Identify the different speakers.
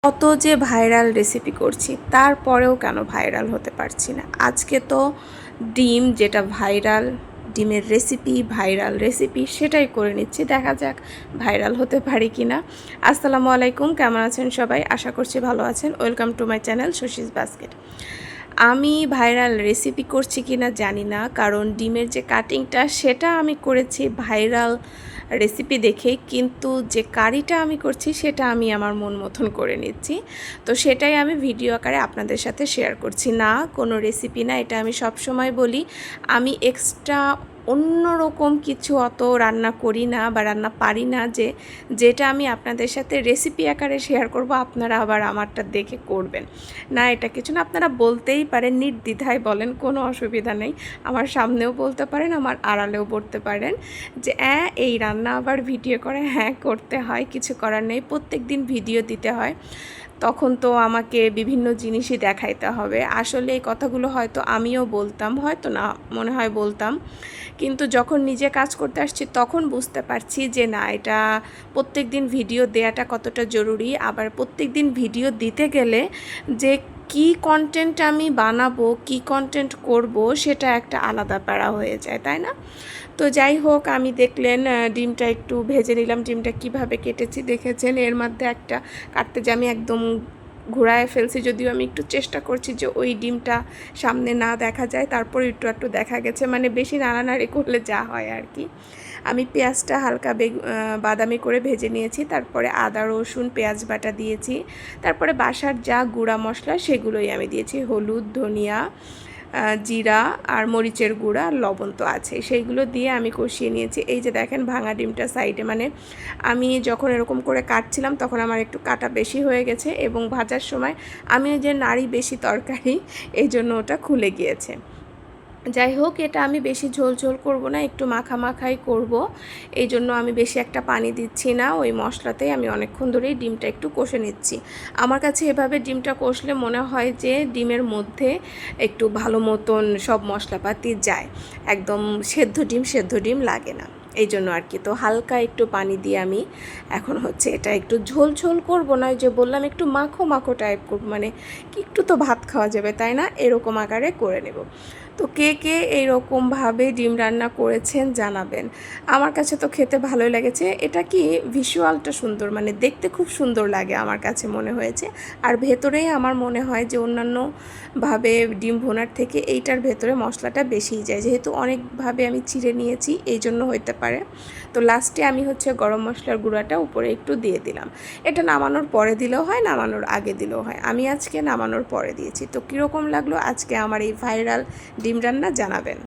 Speaker 1: কত যে viral recipe করছি তারপরেও কেন ভাইরাল হতে পারছি না। আজকে তো ডিম যেটা ভাইরাল, ডিমের রেসিপি, ভাইরাল রেসিপি সেটাই করে নিচ্ছি, দেখা যাক ভাইরাল হতে পারি কি না। আসসালামু আলাইকুম, কেমন আছেন সবাই? আশা করছি ভালো আছেন। Welcome to my channel Shashi's basket. আমি ভাইরাল রেসিপি করছি কি না জানি না, কারণ ডিমের যে কাটিংটা সেটা আমি করেছি ভাইরাল রেসিপি দেখে, কিন্তু যে কারিটা আমি করছি সেটা আমি আমার মন মতন করে নিচ্ছি। তো সেটাই আমি ভিডিও আকারে আপনাদের সাথে শেয়ার করছি। না কোনো রেসিপি না, এটা আমি সবসময় বলি, আমি এক্সট্রা অন্যরকম কিছু অত রান্না করি না বা রান্না পারি না যেটা আমি আপনাদের সাথে রেসিপি আকারে শেয়ার করব আপনারা আবার আমারটা দেখে করবেন না। এটা কিছু না, আপনারা বলতেই পারেন, নির্দ্বিধায় বলেন, কোনো অসুবিধা নেই। আমার সামনেও বলতে পারেন, আমার আড়ালেও বলতে পারেন যে এই রান্না আবার ভিডিও করে। হ্যাঁ, করতে হয়, কিছু করার নেই, প্রত্যেক দিন ভিডিও দিতে হয়। তখন তো আমাকে বিভিন্ন জিনিসই দেখাইতে হবে। আসলে এই কথাগুলো হয়তো আমিও বলতাম, হয়তো না, মনে হয় বলতাম, কিন্তু যখন নিজে কাজ করতে আসছি তখন বুঝতে পারছি যে না, এটা প্রত্যেক দিন ভিডিও দেওয়াটা কতটা জরুরি। আবার প্রত্যেক দিন ভিডিও দিতে গেলে যে কি কন্টেন্ট আমি বানাবো, কি কন্টেন্ট করব, সেটা একটা আলাদা প্যারা হয়ে যায়, তাই না? তো যাই হোক, আমি দেখলেন ডিমটা একটু ভেজে নিলাম। ডিমটা কিভাবে কেটেছি দেখেছেন। এর মধ্যে একটা কাটতে যে আমি একদম ঘুরায় ফেলছি, যদিও আমি একটু চেষ্টা করছি যে ওই ডিমটা সামনে না দেখা যায়, তারপর একটু একটু দেখা গেছে, মানে বেশি নাড়ানাড়ি করলে যা হয় আর কি। আমি পেঁয়াজটা হালকা বাদামি করে ভেজে নিয়েছি, তারপরে আদা রসুন পেঁয়াজ বাটা দিয়েছি, তারপরে বাসার যা গুঁড়া মশলা সেগুলোই আমি দিয়েছি, হলুদ, ধনিয়া, জিরা আর মরিচের গুঁড়া আর লবণ তো আছে, সেইগুলো দিয়ে আমি কষিয়ে নিয়েছি। এই যে দেখেন ভাঙা ডিমটা সাইডে, মানে আমি যখন এরকম করে কাটছিলাম তখন আমার একটু কাটা বেশি হয়ে গেছে, এবং ভাজার সময় আমি যে নাড়ি বেশি তরকারি, এই জন্য ওটা খুলে গিয়েছে। যাই হোক, এটা আমি বেশি ঝোল ঝোল করবো না, একটু মাখা মাখাই করব। এই জন্য আমি বেশি একটা পানি দিচ্ছি না, ওই মশলাতেই আমি অনেকক্ষণ ধরেই ডিমটা একটু কষে নিচ্ছি। আমার কাছে এভাবে ডিমটা কষলে মনে হয় যে ডিমের মধ্যে একটু ভালো মতন সব মশলাপাতি যায়, একদম সেদ্ধ ডিম লাগে না, এই জন্য আর কি। তো হালকা একটু পানি দিয়ে আমি এখন হচ্ছে এটা একটু ঝোল ঝোল করবো না, যে বললাম একটু মাখো মাখো টাইপ করবো, মানে কি একটু তো ভাত খাওয়া যাবে তাই না, এরকম আকারে করে নেব। তো কে কে এইরকমভাবে ডিম রান্না করেছেন জানাবেন। আমার কাছে তো খেতে ভালোই লেগেছে। এটা কি ভিজুয়ালটা সুন্দর, মানে দেখতে খুব সুন্দর লাগে আমার কাছে মনে হয়েছে। আর ভেতরেই আমার মনে হয় যে অন্যান্যভাবে ডিম ভোনার থেকে এইটার ভেতরে মশলাটা বেশিই যায়, যেহেতু অনেকভাবে আমি চিড়ে নিয়েছি, এই জন্য হতে পারে। তো লাস্টে আমি হচ্ছে গরম মশলার গুঁড়াটা উপরে একটু দিয়ে দিলাম। এটা নামানোর পরে দিলেও হয়, নামানোর আগে দিলেও হয়, আমি আজকে নামানোর পরে দিয়েছি। তো কীরকম লাগলো আজকে আমার এই ভাইরাল ডিম রান্না জানাবেন।